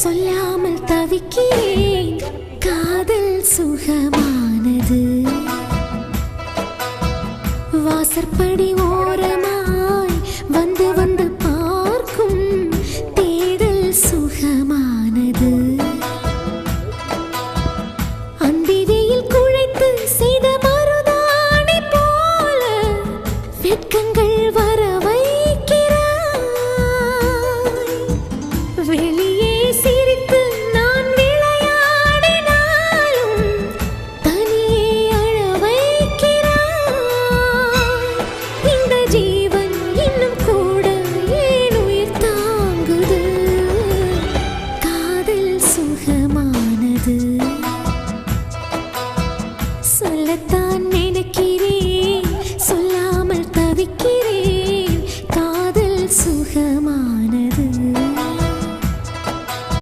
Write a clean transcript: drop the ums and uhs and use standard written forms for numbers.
சொல்லாமல் தவிக்கிறேன். காதல் சுகமானது. வாசற்படி ஓரமாய் வந்து வந்து பார்க்கும் தேடல் சுகமானது.